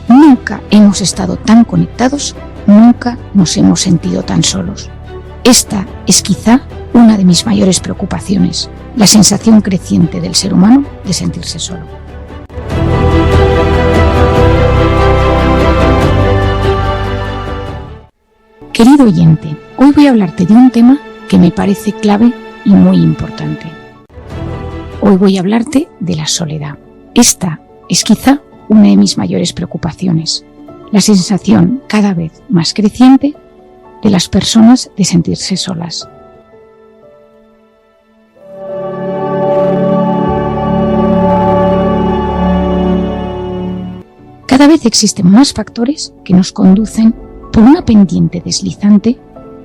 Nunca hemos estado tan conectados, nunca nos hemos sentido tan solos. Esta es quizá una de mis mayores preocupaciones, la sensación creciente del ser humano de sentirse solo. Querido oyente, hoy voy a hablarte de un tema que me parece clave y muy importante. Hoy voy a hablarte de la soledad. Esta es quizá una de mis mayores preocupaciones, la sensación cada vez más creciente de las personas de sentirse solas. Cada vez existen más factores que nos conducen por una pendiente deslizante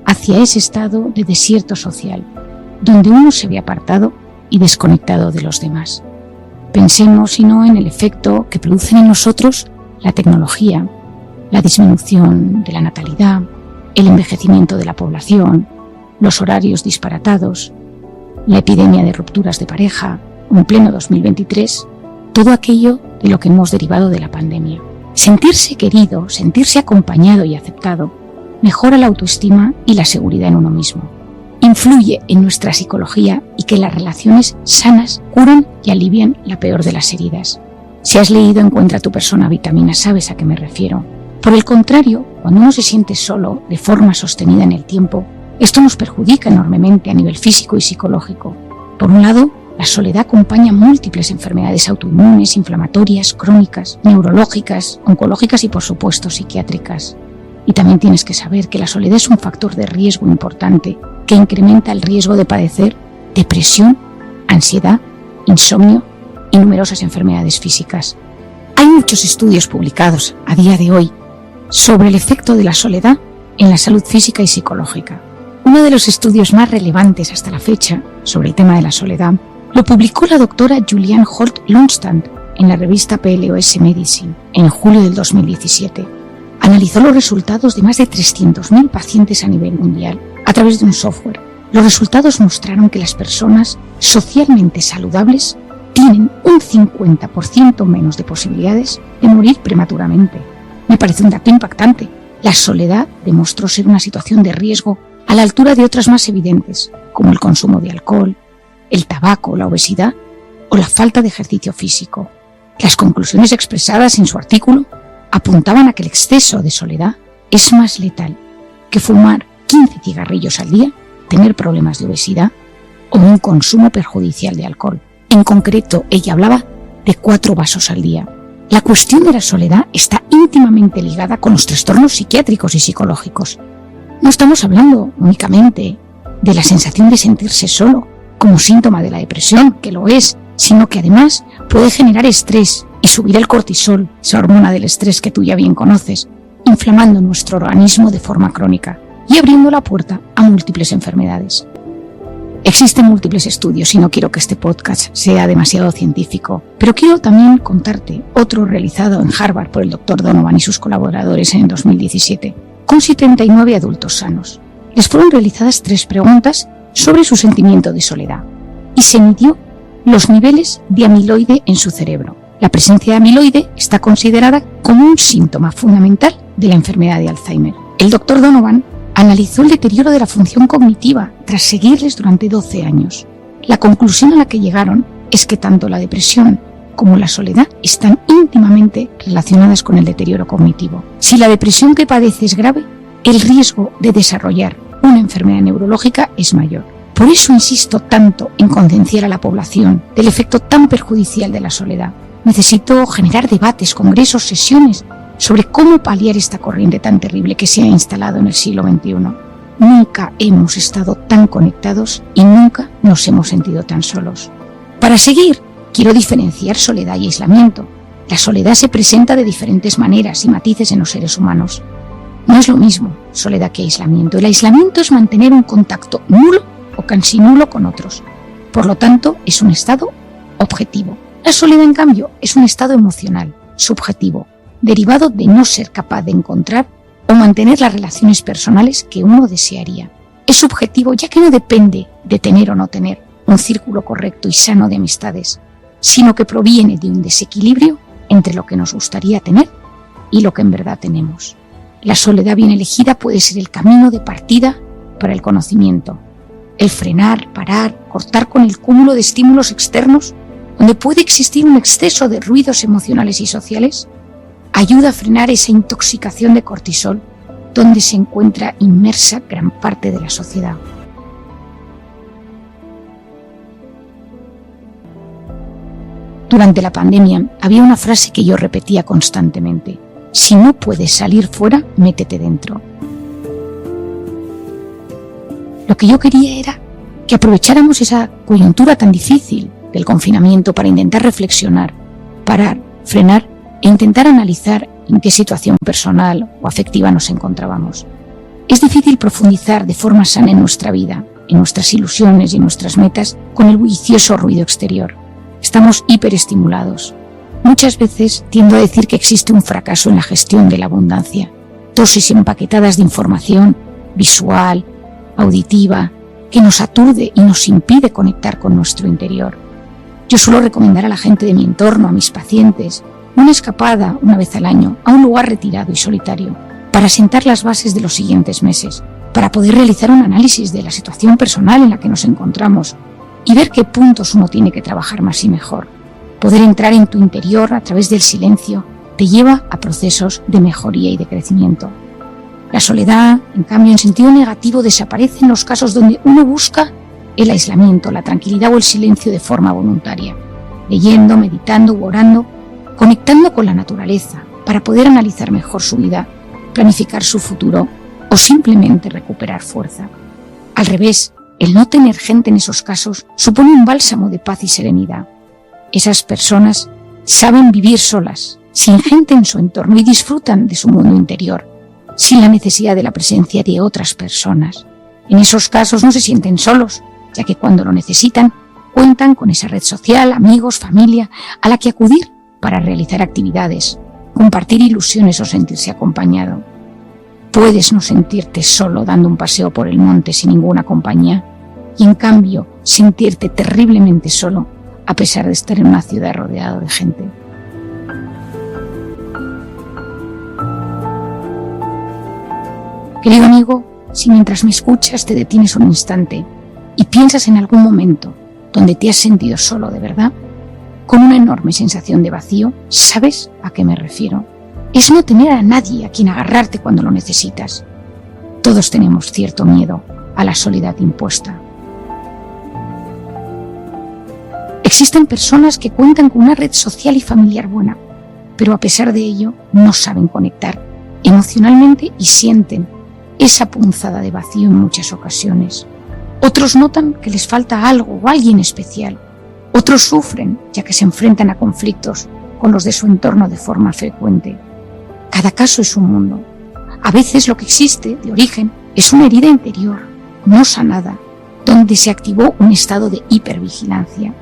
hacia ese estado de desierto social, donde uno se ve apartado y desconectado de los demás. Pensemos, si no, en el efecto que producen en nosotros la tecnología, la disminución de la natalidad, el envejecimiento de la población, los horarios disparatados, la epidemia de rupturas de pareja, o en pleno 2023, todo aquello de lo que hemos derivado de la pandemia. Sentirse querido, sentirse acompañado y aceptado, mejora la autoestima y la seguridad en uno mismo. Influye en nuestra psicología y que las relaciones sanas curan y alivian la peor de las heridas. Si has leído Encuentra tu persona vitamina, sabes a qué me refiero. Por el contrario, cuando uno se siente solo de forma sostenida en el tiempo, esto nos perjudica enormemente a nivel físico y psicológico. Por un lado, la soledad acompaña múltiples enfermedades autoinmunes, inflamatorias, crónicas, neurológicas, oncológicas y, por supuesto, psiquiátricas. Y también tienes que saber que la soledad es un factor de riesgo importante que incrementa el riesgo de padecer depresión, ansiedad, insomnio y numerosas enfermedades físicas. Hay muchos estudios publicados a día de hoy sobre el efecto de la soledad en la salud física y psicológica. Uno de los estudios más relevantes hasta la fecha sobre el tema de la soledad lo publicó la doctora Julianne Holt-Lunstad en la revista PLOS Medicine en julio del 2017. Analizó los resultados de más de 300.000 pacientes a nivel mundial a través de un software. Los resultados mostraron que las personas socialmente saludables tienen un 50% menos de posibilidades de morir prematuramente. Me parece un dato impactante. La soledad demostró ser una situación de riesgo a la altura de otras más evidentes, como el consumo de alcohol, el tabaco, la obesidad o la falta de ejercicio físico. Las conclusiones expresadas en su artículo apuntaban a que el exceso de soledad es más letal que fumar 15 cigarrillos al día, tener problemas de obesidad o un consumo perjudicial de alcohol. En concreto, ella hablaba de 4 vasos al día. La cuestión de la soledad está íntimamente ligada con los trastornos psiquiátricos y psicológicos. No estamos hablando únicamente de la sensación de sentirse solo como síntoma de la depresión, que lo es, sino que además puede generar estrés y subir el cortisol, esa hormona del estrés que tú ya bien conoces, inflamando nuestro organismo de forma crónica y abriendo la puerta a múltiples enfermedades. Existen múltiples estudios y no quiero que este podcast sea demasiado científico, pero quiero también contarte otro realizado en Harvard por el Dr. Donovan y sus colaboradores en el 2017, con 79 adultos sanos. Les fueron realizadas 3 preguntas sobre su sentimiento de soledad y se midió los niveles de amiloide en su cerebro. La presencia de amiloide está considerada como un síntoma fundamental de la enfermedad de Alzheimer. El Dr. Donovan analizó el deterioro de la función cognitiva tras seguirles durante 12 años. La conclusión a la que llegaron es que tanto la depresión como la soledad están íntimamente relacionadas con el deterioro cognitivo. Si la depresión que padece es grave, el riesgo de desarrollar una enfermedad neurológica es mayor. Por eso insisto tanto en concienciar a la población del efecto tan perjudicial de la soledad. Necesito generar debates, congresos, sesiones sobre cómo paliar esta corriente tan terrible que se ha instalado en el siglo XXI. Nunca hemos estado tan conectados y nunca nos hemos sentido tan solos. Para seguir, quiero diferenciar soledad y aislamiento. La soledad se presenta de diferentes maneras y matices en los seres humanos. No es lo mismo soledad que aislamiento. El aislamiento es mantener un contacto nulo o casi nulo con otros. Por lo tanto, es un estado objetivo. La soledad, en cambio, es un estado emocional, subjetivo, derivado de no ser capaz de encontrar o mantener las relaciones personales que uno desearía. Es subjetivo ya que no depende de tener o no tener un círculo correcto y sano de amistades, sino que proviene de un desequilibrio entre lo que nos gustaría tener y lo que en verdad tenemos. La soledad bien elegida puede ser el camino de partida para el conocimiento. El frenar, parar, cortar con el cúmulo de estímulos externos, donde puede existir un exceso de ruidos emocionales y sociales, ayuda a frenar esa intoxicación de cortisol donde se encuentra inmersa gran parte de la sociedad. Durante la pandemia había una frase que yo repetía constantemente: si no puedes salir fuera, métete dentro. Lo que yo quería era que aprovecháramos esa coyuntura tan difícil del confinamiento para intentar reflexionar, parar, frenar e intentar analizar en qué situación personal o afectiva nos encontrábamos. Es difícil profundizar de forma sana en nuestra vida, en nuestras ilusiones y en nuestras metas con el bullicioso ruido exterior. Estamos hiperestimulados. Muchas veces tiendo a decir que existe un fracaso en la gestión de la abundancia. Dosis empaquetadas de información visual, auditiva, que nos aturde y nos impide conectar con nuestro interior. Yo suelo recomendar a la gente de mi entorno, a mis pacientes, una escapada una vez al año a un lugar retirado y solitario para sentar las bases de los siguientes meses, para poder realizar un análisis de la situación personal en la que nos encontramos y ver qué puntos uno tiene que trabajar más y mejor. Poder entrar en tu interior a través del silencio te lleva a procesos de mejoría y de crecimiento. La soledad, en cambio, en sentido negativo, desaparece en los casos donde uno busca el aislamiento, la tranquilidad o el silencio de forma voluntaria, leyendo, meditando u orando, conectando con la naturaleza para poder analizar mejor su vida, planificar su futuro o simplemente recuperar fuerza. Al revés, el no tener gente en esos casos supone un bálsamo de paz y serenidad. Esas personas saben vivir solas, sin gente en su entorno y disfrutan de su mundo interior, sin la necesidad de la presencia de otras personas. En esos casos no se sienten solos, ya que cuando lo necesitan, cuentan con esa red social, amigos, familia, a la que acudir para realizar actividades, compartir ilusiones o sentirse acompañado. Puedes no sentirte solo dando un paseo por el monte sin ninguna compañía y en cambio sentirte terriblemente solo a pesar de estar en una ciudad rodeado de gente. Querido amigo, si mientras me escuchas te detienes un instante y piensas en algún momento donde te has sentido solo de verdad, con una enorme sensación de vacío, ¿sabes a qué me refiero? Es no tener a nadie a quien agarrarte cuando lo necesitas. Todos tenemos cierto miedo a la soledad impuesta. Existen personas que cuentan con una red social y familiar buena, pero a pesar de ello no saben conectar emocionalmente y sienten esa punzada de vacío en muchas ocasiones. Otros notan que les falta algo o alguien especial. Otros sufren ya que se enfrentan a conflictos con los de su entorno de forma frecuente. Cada caso es un mundo. A veces lo que existe de origen es una herida interior, no sanada, donde se activó un estado de hipervigilancia.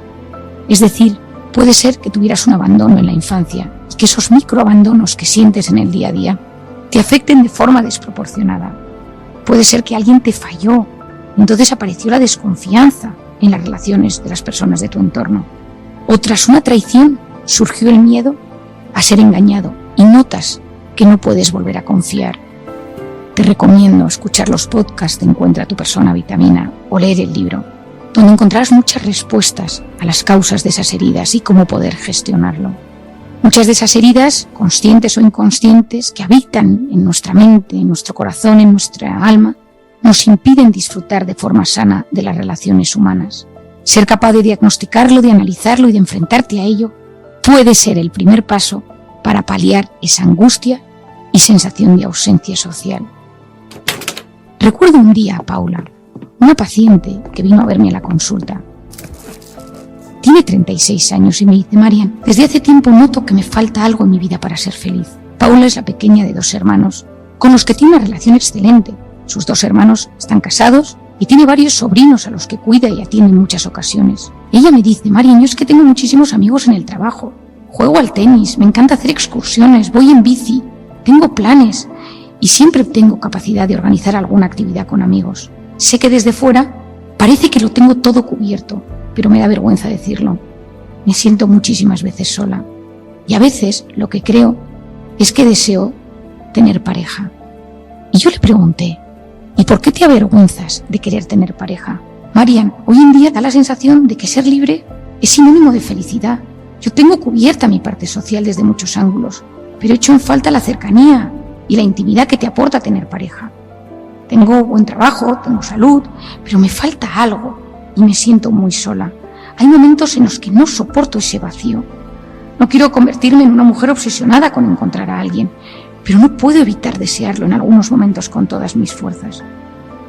Es decir, puede ser que tuvieras un abandono en la infancia y que esos microabandonos que sientes en el día a día te afecten de forma desproporcionada. Puede ser que alguien te falló, entonces apareció la desconfianza en las relaciones de las personas de tu entorno. O tras una traición surgió el miedo a ser engañado y notas que no puedes volver a confiar. Te recomiendo escuchar los podcasts de Encuentra tu persona vitamina o leer el libro, donde encontrarás muchas respuestas a las causas de esas heridas y cómo poder gestionarlo. Muchas de esas heridas, conscientes o inconscientes, que habitan en nuestra mente, en nuestro corazón, en nuestra alma, nos impiden disfrutar de forma sana de las relaciones humanas. Ser capaz de diagnosticarlo, de analizarlo y de enfrentarte a ello puede ser el primer paso para paliar esa angustia y sensación de ausencia social. Recuerdo un día a Paula, una paciente que vino a verme a la consulta. Tiene 36 años y me dice: Marian, desde hace tiempo noto que me falta algo en mi vida para ser feliz. Paula es la pequeña de 2 hermanos, con los que tiene una relación excelente. Sus 2 hermanos están casados y tiene varios sobrinos a los que cuida y atiende en muchas ocasiones. Ella me dice: Marian, yo es que tengo muchísimos amigos en el trabajo. Juego al tenis, me encanta hacer excursiones, voy en bici, tengo planes y siempre tengo capacidad de organizar alguna actividad con amigos. Sé que desde fuera parece que lo tengo todo cubierto, pero me da vergüenza decirlo. Me siento muchísimas veces sola. Y a veces lo que creo es que deseo tener pareja. Y yo le pregunté, ¿y por qué te avergüenzas de querer tener pareja? Marian, hoy en día da la sensación de que ser libre es sinónimo de felicidad. Yo tengo cubierta mi parte social desde muchos ángulos, pero echo en falta la cercanía y la intimidad que te aporta tener pareja. Tengo buen trabajo, tengo salud, pero me falta algo y me siento muy sola. Hay momentos en los que no soporto ese vacío. No quiero convertirme en una mujer obsesionada con encontrar a alguien, pero no puedo evitar desearlo en algunos momentos con todas mis fuerzas.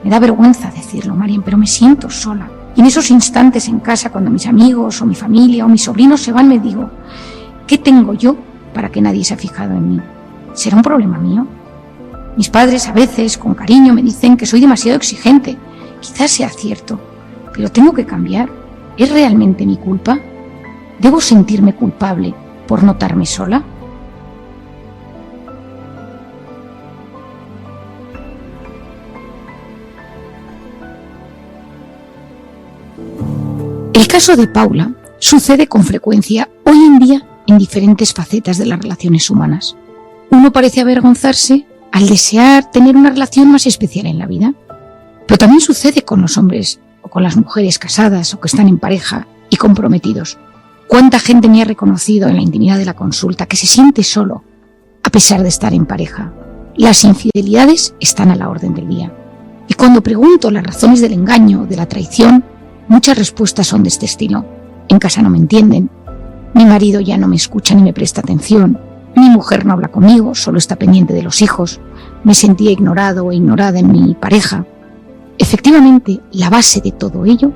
Me da vergüenza decirlo, Marian, pero me siento sola. Y en esos instantes en casa, cuando mis amigos o mi familia o mis sobrinos se van, me digo, ¿qué tengo yo para que nadie se ha fijado en mí? ¿Será un problema mío? Mis padres a veces, con cariño, me dicen que soy demasiado exigente. Quizás sea cierto, pero tengo que cambiar. ¿Es realmente mi culpa? ¿Debo sentirme culpable por notarme sola? El caso de Paula sucede con frecuencia hoy en día en diferentes facetas de las relaciones humanas. Uno parece avergonzarse al desear tener una relación más especial en la vida, pero también sucede con los hombres o con las mujeres casadas o que están en pareja y comprometidos. ¿Cuánta gente me ha reconocido en la intimidad de la consulta que se siente solo a pesar de estar en pareja? Las infidelidades están a la orden del día. Y cuando pregunto las razones del engaño o de la traición, muchas respuestas son de este estilo. En casa no me entienden, mi marido ya no me escucha ni me presta atención, mi mujer no habla conmigo, solo está pendiente de los hijos, me sentía ignorado o ignorada en mi pareja. Efectivamente, la base de todo ello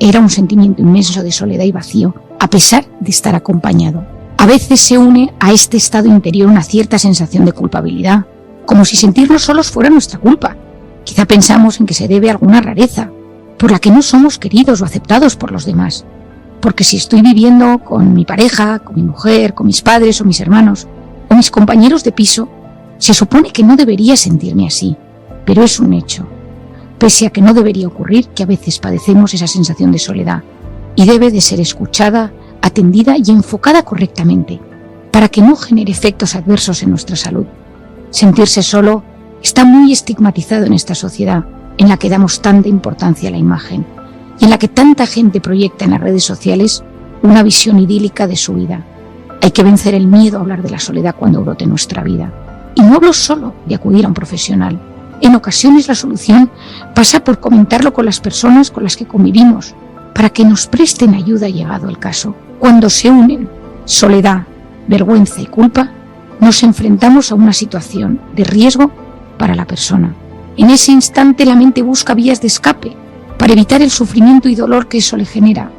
era un sentimiento inmenso de soledad y vacío, a pesar de estar acompañado. A veces se une a este estado interior una cierta sensación de culpabilidad, como si sentirnos solos fuera nuestra culpa. Quizá pensamos en que se debe a alguna rareza, por la que no somos queridos o aceptados por los demás. Porque si estoy viviendo con mi pareja, con mi mujer, con mis padres o mis hermanos, o mis compañeros de piso, se supone que no debería sentirme así, pero es un hecho. Pese a que no debería ocurrir, que a veces padecemos esa sensación de soledad, y debe de ser escuchada, atendida y enfocada correctamente, para que no genere efectos adversos en nuestra salud. Sentirse solo está muy estigmatizado en esta sociedad, en la que damos tanta importancia a la imagen, y en la que tanta gente proyecta en las redes sociales una visión idílica de su vida. Hay que vencer el miedo a hablar de la soledad cuando brote en nuestra vida. Y no hablo solo de acudir a un profesional. En ocasiones la solución pasa por comentarlo con las personas con las que convivimos, para que nos presten ayuda llegado el caso. Cuando se unen soledad, vergüenza y culpa, nos enfrentamos a una situación de riesgo para la persona. En ese instante la mente busca vías de escape para evitar el sufrimiento y dolor que eso le genera.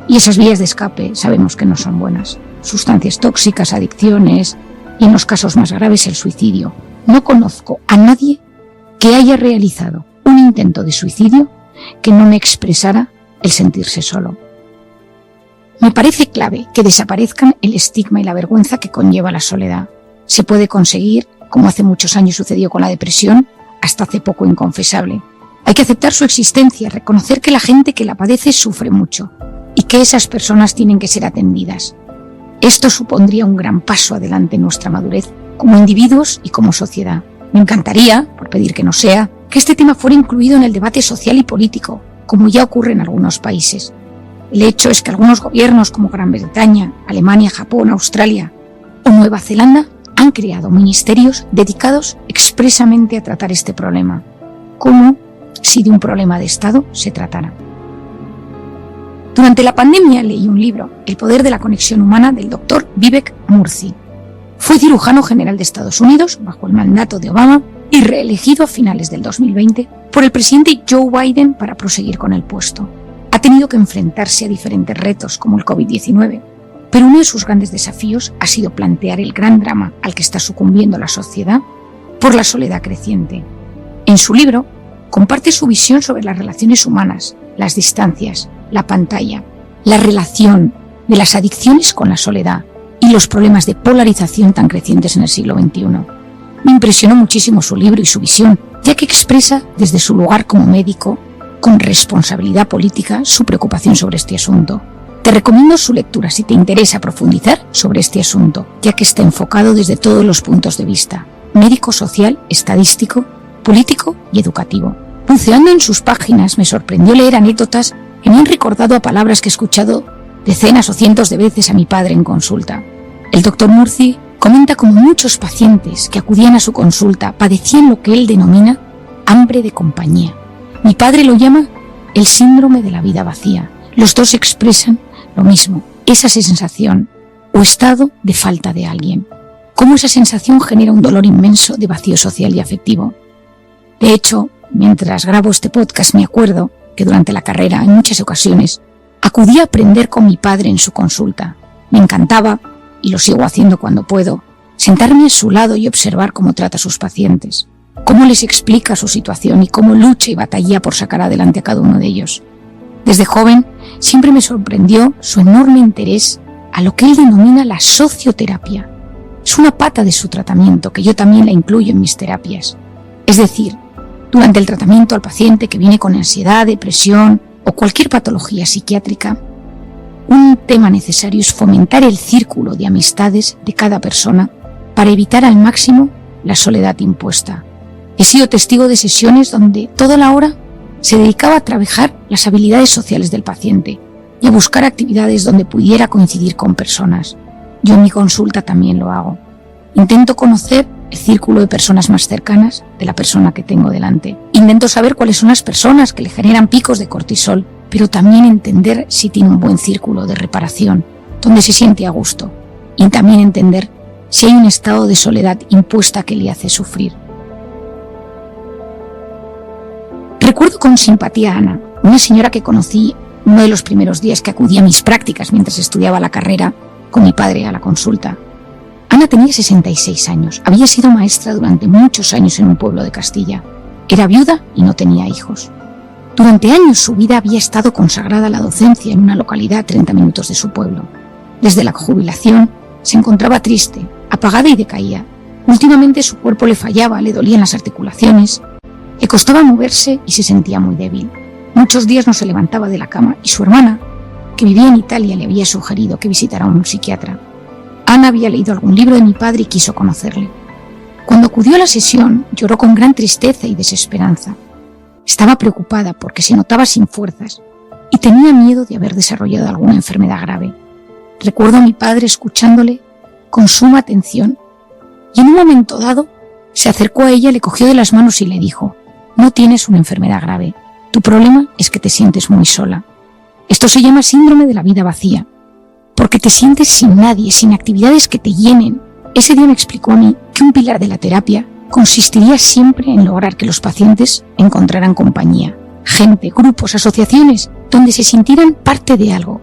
Y esas vías de escape sabemos que no son buenas. Sustancias tóxicas, adicciones y en los casos más graves el suicidio. No conozco a nadie que haya realizado un intento de suicidio que no me expresara el sentirse solo. Me parece clave que desaparezcan el estigma y la vergüenza que conlleva la soledad. Se puede conseguir, como hace muchos años sucedió con la depresión, hasta hace poco inconfesable. Hay que aceptar su existencia, reconocer que la gente que la padece sufre mucho y que esas personas tienen que ser atendidas. Esto supondría un gran paso adelante en nuestra madurez como individuos y como sociedad. Me encantaría, por pedir que no sea, que este tema fuera incluido en el debate social y político, como ya ocurre en algunos países. El hecho es que algunos gobiernos como Gran Bretaña, Alemania, Japón, Australia o Nueva Zelanda han creado ministerios dedicados expresamente a tratar este problema, como si de un problema de Estado se tratara. Durante la pandemia leí un libro, El poder de la conexión humana, del Dr. Vivek Murthy. Fue cirujano general de Estados Unidos bajo el mandato de Obama y reelegido a finales del 2020 por el presidente Joe Biden para proseguir con el puesto. Ha tenido que enfrentarse a diferentes retos como el COVID-19, pero uno de sus grandes desafíos ha sido plantear el gran drama al que está sucumbiendo la sociedad por la soledad creciente. En su libro comparte su visión sobre las relaciones humanas, las distancias, la pantalla, la relación de las adicciones con la soledad y los problemas de polarización tan crecientes en el siglo XXI. Me impresionó muchísimo su libro y su visión, ya que expresa desde su lugar como médico, con responsabilidad política, su preocupación sobre este asunto. Te recomiendo su lectura si te interesa profundizar sobre este asunto, ya que está enfocado desde todos los puntos de vista: médico, social, estadístico, político y educativo. Buceando en sus páginas me sorprendió leer anécdotas que me han recordado a palabras que he escuchado decenas o cientos de veces a mi padre en consulta. El doctor Murthy comenta cómo muchos pacientes que acudían a su consulta padecían lo que él denomina hambre de compañía. Mi padre lo llama el síndrome de la vida vacía. Los dos expresan lo mismo, esa sensación o estado de falta de alguien. Cómo esa sensación genera un dolor inmenso de vacío social y afectivo. De hecho, mientras grabo este podcast me acuerdo que durante la carrera, en muchas ocasiones, acudí a aprender con mi padre en su consulta. Me encantaba, y lo sigo haciendo cuando puedo, sentarme a su lado y observar cómo trata a sus pacientes, cómo les explica su situación y cómo lucha y batalla por sacar adelante a cada uno de ellos. Desde joven siempre me sorprendió su enorme interés a lo que él denomina la socioterapia. Es una pata de su tratamiento que yo también la incluyo en mis terapias. Es decir, durante el tratamiento al paciente que viene con ansiedad, depresión o cualquier patología psiquiátrica, un tema necesario es fomentar el círculo de amistades de cada persona para evitar al máximo la soledad impuesta. He sido testigo de sesiones donde toda la hora se dedicaba a trabajar las habilidades sociales del paciente y a buscar actividades donde pudiera coincidir con personas. Yo en mi consulta también lo hago. Intento conocer el círculo de personas más cercanas de la persona que tengo delante. Intento saber cuáles son las personas que le generan picos de cortisol, pero también entender si tiene un buen círculo de reparación, donde se siente a gusto. Y también entender si hay un estado de soledad impuesta que le hace sufrir. Recuerdo con simpatía a Ana, una señora que conocí uno de los primeros días que acudí a mis prácticas mientras estudiaba la carrera con mi padre a la consulta. Ana tenía 66 años, había sido maestra durante muchos años en un pueblo de Castilla. Era viuda y no tenía hijos. Durante años su vida había estado consagrada a la docencia en una localidad a 30 minutos de su pueblo. Desde la jubilación se encontraba triste, apagada y decaía. Últimamente su cuerpo le fallaba, le dolían las articulaciones, le costaba moverse y se sentía muy débil. Muchos días no se levantaba de la cama y su hermana, que vivía en Italia, le había sugerido que visitara a un psiquiatra. Ana había leído algún libro de mi padre y quiso conocerle. Cuando acudió a la sesión, lloró con gran tristeza y desesperanza. Estaba preocupada porque se notaba sin fuerzas y tenía miedo de haber desarrollado alguna enfermedad grave. Recuerdo a mi padre escuchándole con suma atención y en un momento dado se acercó a ella, le cogió de las manos y le dijo: «No tienes una enfermedad grave, tu problema es que te sientes muy sola. Esto se llama síndrome de la vida vacía, porque te sientes sin nadie, sin actividades que te llenen». Ese día me explicó a mí que un pilar de la terapia consistiría siempre en lograr que los pacientes encontraran compañía, gente, grupos, asociaciones, donde se sintieran parte de algo.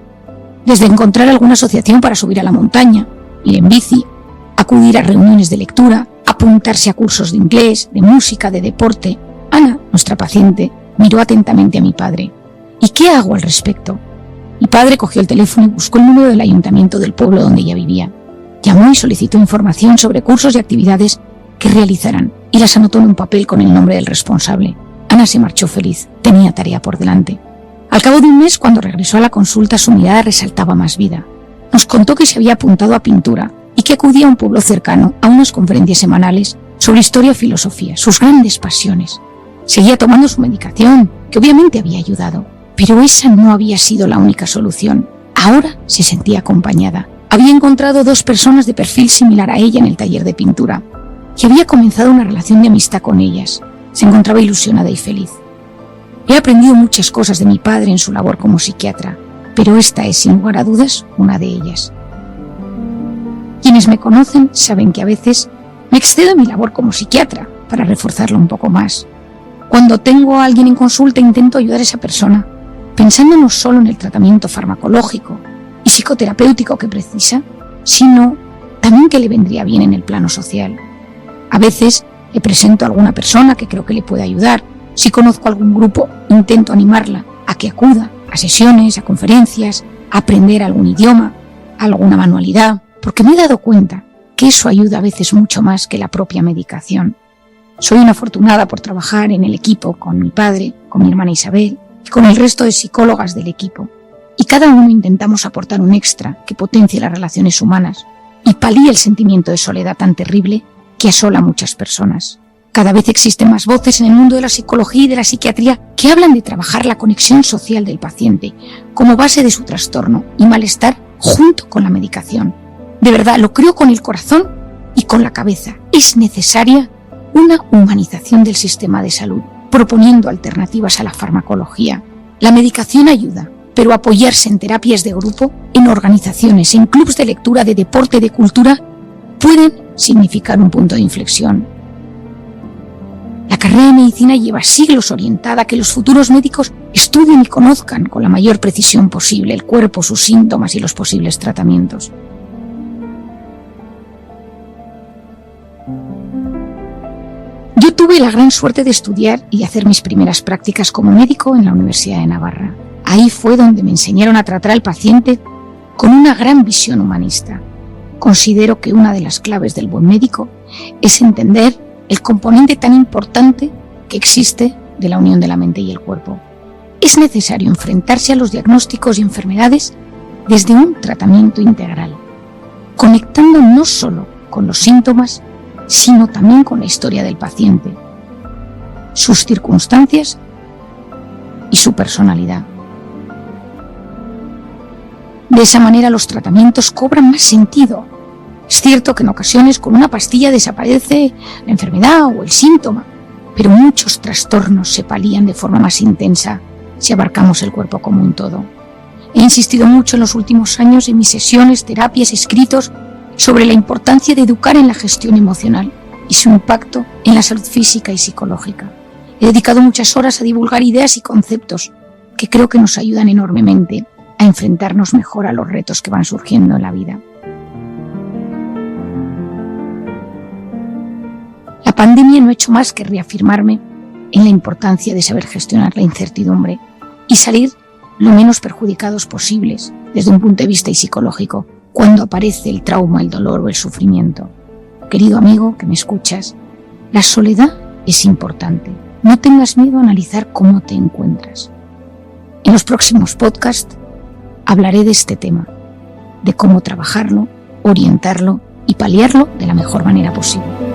Desde encontrar alguna asociación para subir a la montaña, ir en bici, acudir a reuniones de lectura, apuntarse a cursos de inglés, de música, de deporte. Ana, nuestra paciente, miró atentamente a mi padre. ¿Y qué hago al respecto? Mi padre cogió el teléfono y buscó el número del ayuntamiento del pueblo donde ella vivía. Llamó y solicitó información sobre cursos y actividades que realizarán y las anotó en un papel con el nombre del responsable. Ana se marchó feliz, tenía tarea por delante. Al cabo de un mes, cuando regresó a la consulta, su mirada resaltaba más vida. Nos contó que se había apuntado a pintura y que acudía a un pueblo cercano a unas conferencias semanales sobre historia y filosofía, sus grandes pasiones. Seguía tomando su medicación, que obviamente había ayudado, pero esa no había sido la única solución. Ahora se sentía acompañada. Había encontrado 2 personas de perfil similar a ella en el taller de pintura y había comenzado una relación de amistad con ellas. Se encontraba ilusionada y feliz. He aprendido muchas cosas de mi padre en su labor como psiquiatra, pero esta es, sin lugar a dudas, una de ellas. Quienes me conocen saben que a veces me excedo en mi labor como psiquiatra para reforzarlo un poco más. Cuando tengo a alguien en consulta intento ayudar a esa persona, pensando no solo en el tratamiento farmacológico y psicoterapéutico que precisa, sino también que le vendría bien en el plano social. A veces le presento a alguna persona que creo que le puede ayudar. Si conozco algún grupo, intento animarla a que acuda a sesiones, a conferencias, a aprender algún idioma, alguna manualidad, porque me he dado cuenta que eso ayuda a veces mucho más que la propia medicación. Soy una afortunada por trabajar en el equipo con mi padre, con mi hermana Isabel y con el resto de psicólogas del equipo. y cada uno intentamos aportar un extra que potencie las relaciones humanas y palíe el sentimiento de soledad tan terrible que asola a muchas personas. Cada vez existen más voces en el mundo de la psicología y de la psiquiatría que hablan de trabajar la conexión social del paciente como base de su trastorno y malestar junto con la medicación. De verdad, lo creo con el corazón y con la cabeza. Es necesaria una humanización del sistema de salud, proponiendo alternativas a la farmacología. La medicación ayuda, pero apoyarse en terapias de grupo, en organizaciones, en clubes de lectura, de deporte, de cultura, pueden significar un punto de inflexión. La carrera de medicina lleva siglos orientada a que los futuros médicos estudien y conozcan con la mayor precisión posible el cuerpo, sus síntomas y los posibles tratamientos. Yo tuve la gran suerte de estudiar y hacer mis primeras prácticas como médico en la Universidad de Navarra. Ahí fue donde me enseñaron a tratar al paciente con una gran visión humanista. Considero que una de las claves del buen médico es entender el componente tan importante que existe de la unión de la mente y el cuerpo. Es necesario enfrentarse a los diagnósticos y enfermedades desde un tratamiento integral, conectando no solo con los síntomas, sino también con la historia del paciente, sus circunstancias y su personalidad. De esa manera los tratamientos cobran más sentido. Es cierto que en ocasiones con una pastilla desaparece la enfermedad o el síntoma, pero muchos trastornos se palían de forma más intensa si abarcamos el cuerpo como un todo. He insistido mucho en los últimos años en mis sesiones, terapias, escritos sobre la importancia de educar en la gestión emocional y su impacto en la salud física y psicológica. He dedicado muchas horas a divulgar ideas y conceptos que creo que nos ayudan enormemente a enfrentarnos mejor a los retos que van surgiendo en la vida. La pandemia no ha hecho más que reafirmarme en la importancia de saber gestionar la incertidumbre y salir lo menos perjudicados posibles desde un punto de vista psicológico cuando aparece el trauma, el dolor o el sufrimiento. Querido amigo que me escuchas, la soledad es importante. No tengas miedo a analizar cómo te encuentras. En los próximos podcasts hablaré de este tema, de cómo trabajarlo, orientarlo y paliarlo de la mejor manera posible.